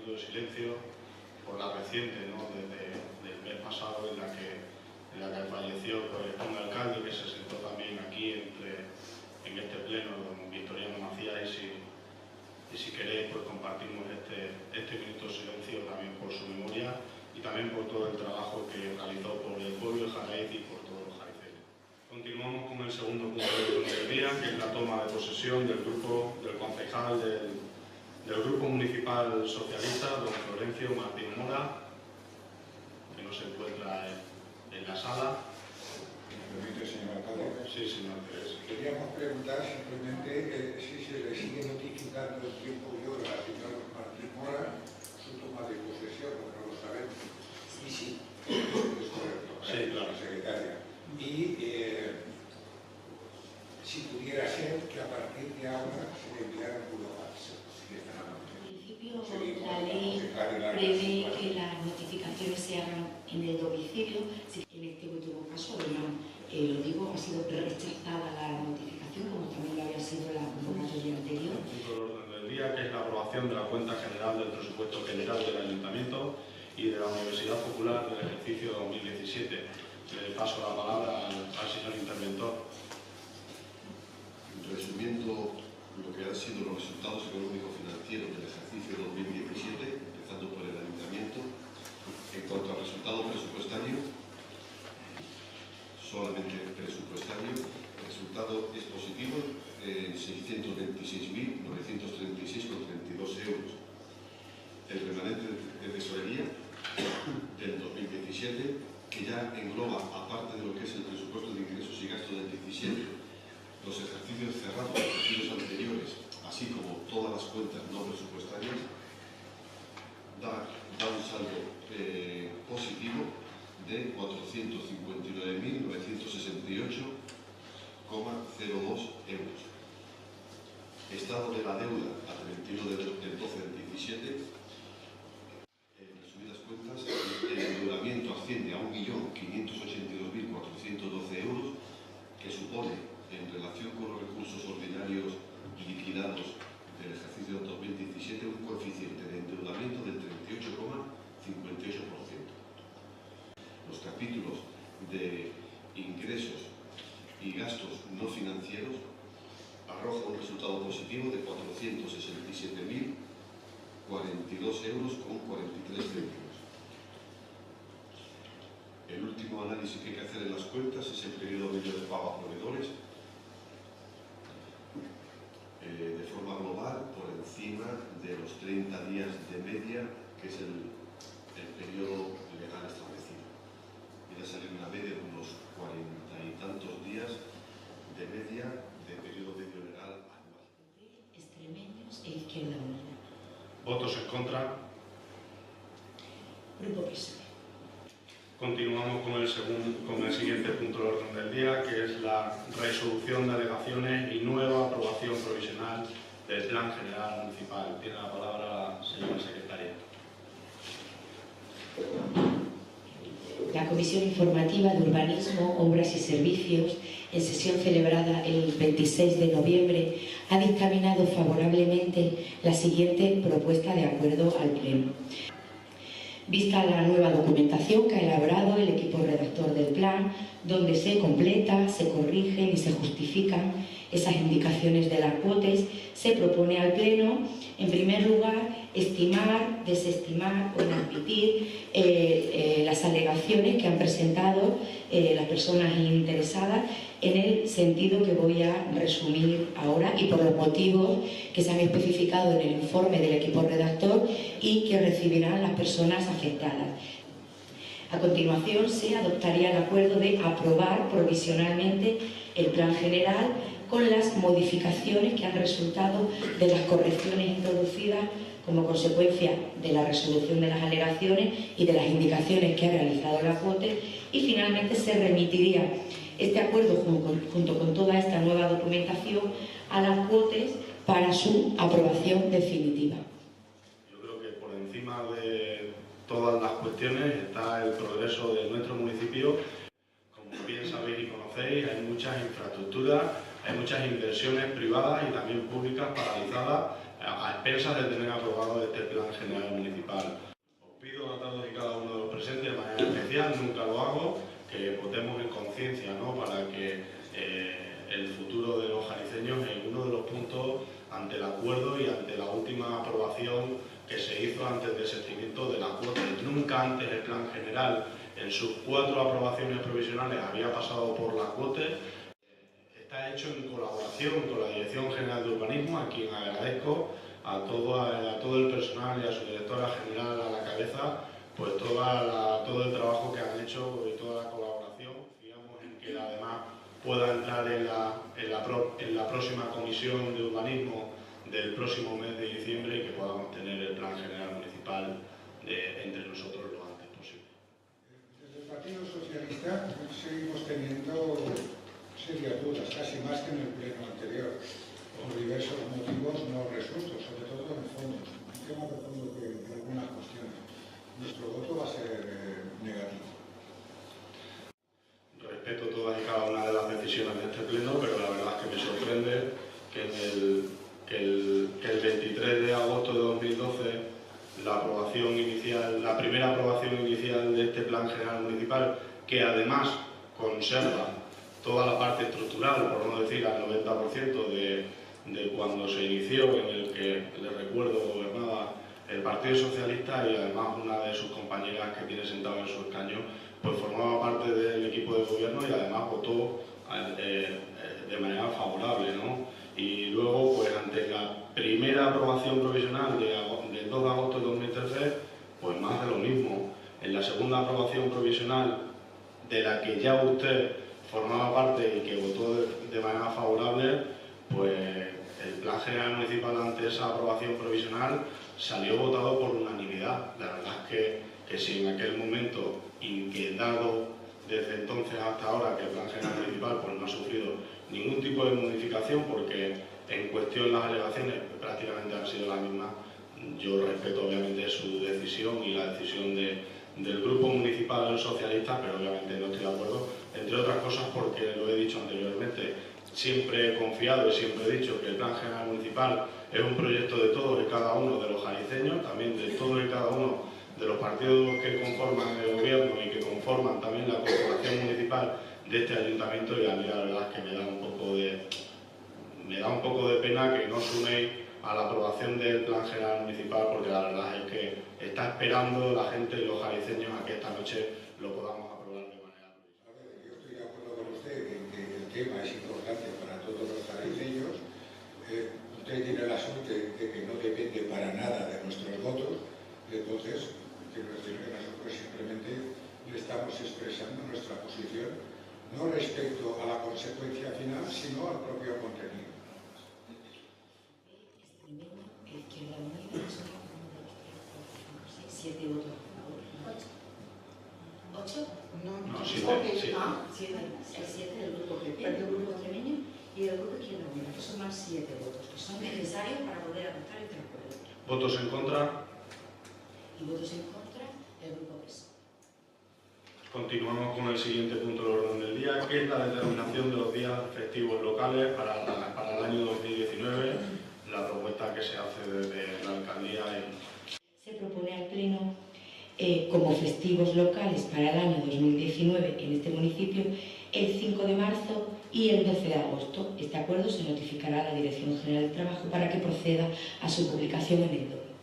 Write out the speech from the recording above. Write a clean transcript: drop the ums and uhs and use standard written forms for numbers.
minuto de silencio por la reciente, ¿no?, desde el mes pasado, en la que falleció un alcalde que se sentó también aquí en este pleno, don Victoriano Macías, y si queréis, pues compartimos este minuto de silencio también por su memoria y también por todo el trabajo que realizó por el pueblo de Jaraiz y por todos los jariceños. Continuamos con el segundo punto del día, que es la toma de posesión del concejal del Grupo Municipal Socialista, don Florencio Martín Mora, que no se encuentra en la sala. ¿Me permite, señor alcalde? Sí, señor. Queríamos preguntar simplemente si se le sigue notificando en tiempo y hora al señor Martín Mora su toma de posesión, porque no lo sabemos. Y sí, es correcto, sí, claro. Secretaria. Y si pudiera ser que a partir de ahora se le enviara un burofax. En principio, la ley prevé que las notificaciones se hagan en el domicilio. En este último caso, además, lo digo, ha sido rechazada la notificación, como también lo había sido la convocatoria anterior. El punto del orden del día, que es la aprobación de la cuenta general del presupuesto general del Ayuntamiento y de la Universidad Popular del ejercicio 2017. Le paso la palabra al señor interventor. Resumiendo lo que han sido los resultados económico-financieros del ejercicio 2017, empezando por el Ayuntamiento, en cuanto al resultado presupuestario, solamente presupuestario, el resultado es positivo en 626.936,32 euros. El remanente de tesorería del 2017, que ya engloba, aparte de lo que es el presupuesto de ingresos y gastos del 17, los ejercicios cerrados, los ejercicios anteriores, así como todas las cuentas no presupuestarias, da un saldo positivo de 459.968,02 euros. Estado de la deuda a 31 del 12 del 17, en resumidas cuentas, el endeudamiento asciende a 1.582.412 euros, que supone, en relación con los recursos ordinarios liquidados del ejercicio 2017, un coeficiente de endeudamiento del 38,58%. Los capítulos de ingresos y gastos no financieros arrojan un resultado positivo de 467.042 euros con 43 céntimos. El último análisis que hay que hacer en las cuentas es el periodo medio de pago a proveedores, de forma global, por encima de los 30 días de media, que es el periodo legal establecido. Viene a salir una media de unos 40 y tantos días de media de periodo medio legal anual. Extremeños e Izquierda Unida. ¿Votos en contra? Grupo PSOE. Continuamos con el siguiente punto del orden del día, que es la resolución de alegaciones y nueva aprobación provisional del Plan General Municipal. Tiene la palabra la señora secretaria. La Comisión Informativa de Urbanismo, Obras y Servicios, en sesión celebrada el 26 de noviembre, ha dictaminado favorablemente la siguiente propuesta de acuerdo al Pleno. Vista la nueva documentación que ha elaborado el equipo redactor del plan, donde se completa, se corrigen y se justifican esas indicaciones de las cuotas, se propone al Pleno, en primer lugar, estimar, desestimar o inadmitir las alegaciones que han presentado las personas interesadas en el sentido que voy a resumir ahora y por los motivos que se han especificado en el informe del equipo redactor y que recibirán las personas afectadas. A continuación, se adoptaría el acuerdo de aprobar provisionalmente el plan general con las modificaciones que han resultado de las correcciones introducidas como consecuencia de la resolución de las alegaciones y de las indicaciones que ha realizado la COTE, y finalmente se remitiría este acuerdo junto con toda esta nueva documentación a las COTES para su aprobación definitiva. Yo creo que por encima de todas las cuestiones está el progreso de nuestro municipio. Como bien sabéis y conocéis, hay muchas infraestructuras, hay muchas inversiones privadas y también públicas paralizadas. a expensas de tener aprobado este plan general municipal. Os pido a todos y cada uno de los presentes, de manera especial, nunca lo hago, que votemos en conciencia, ¿no?, para que el futuro de los jariceños, en uno de los puntos, ante el acuerdo y ante la última aprobación que se hizo antes del desistimiento de la cuota. Nunca antes el plan general, en sus 4 aprobaciones provisionales, había pasado por la cuota. Está hecho en colaboración con la Dirección General de Urbanismo, a quien agradezco, a todo el personal y a su directora general a la cabeza, pues todo el trabajo que han hecho y toda la colaboración. Confiamos en que además pueda entrar en la próxima comisión de urbanismo del próximo mes de diciembre y que podamos tener el plan general municipal entre nosotros lo antes posible. Desde el Partido Socialista seguimos teniendo serias dudas, casi más que en el pleno anterior, por diversos motivos no resueltos, sobre todo en el fondo. Un tema de fondo que en algunas cuestiones. Nuestro voto va a ser negativo. Respeto todas y cada una de las decisiones de este pleno, pero la verdad es que me sorprende que el 23 de agosto de 2012 la primera aprobación inicial de este plan general municipal, que además conserva toda la parte estructural, por no decir al 90% de cuando se inició, en el que, les recuerdo, gobernaba el Partido Socialista y además una de sus compañeras que tiene sentado en su escaño, pues formaba parte del equipo de gobierno y además votó de manera favorable, ¿no? Y luego, pues ante la primera aprobación provisional del 2 de agosto de 2013, pues más de lo mismo. En la segunda aprobación provisional, de la que ya usted formaba parte y que votó de manera favorable, pues el plan general municipal ante esa aprobación provisional salió votado por unanimidad. La verdad es que si en aquel momento, y que dado desde entonces hasta ahora que el plan general municipal pues no ha sufrido ningún tipo de modificación, porque en cuestión las alegaciones prácticamente han sido las mismas, yo respeto obviamente su decisión y la decisión del grupo municipal socialista, pero obviamente no estoy de acuerdo, entre otras cosas porque lo he dicho anteriormente, siempre he confiado y siempre he dicho que el plan general municipal es un proyecto de todos y cada uno de los jariceños, también de todos y cada uno de los partidos que conforman el gobierno y que conforman también la corporación municipal de este ayuntamiento, y a mí la verdad es que me da un poco de pena que no suméis a la aprobación del plan general municipal, porque la verdad es que está esperando la gente y los jariceños a que esta noche lo podamos aprobar de manera provisional. A ver, yo estoy de acuerdo con usted en que el tema es importante para todos los jariceños. Usted tiene la suerte de que no depende para nada de nuestros votos, entonces quiero decir que nosotros simplemente le estamos expresando nuestra posición, no respecto a la consecuencia final, sino al propio contenido. Izquierda Unida, 7 votos a favor. 8. No, 7. Ah, 7. El 7 del grupo PP, del grupo extremeño y del grupo Izquierda Unida. Que son más 7 votos, que son necesarios para poder adoptar este acuerdo. ¿Votos en contra? Y votos en contra del grupo PES. Continuamos con el siguiente punto del orden del día, que es la determinación de los días festivos locales para el año 2019, la propuesta que se hace desde la alcaldía. Se propone al Pleno como festivos locales para el año 2019 en este municipio el 5 de marzo y el 12 de agosto. Este acuerdo se notificará a la Dirección General de Trabajo para que proceda a su publicación en el DOI.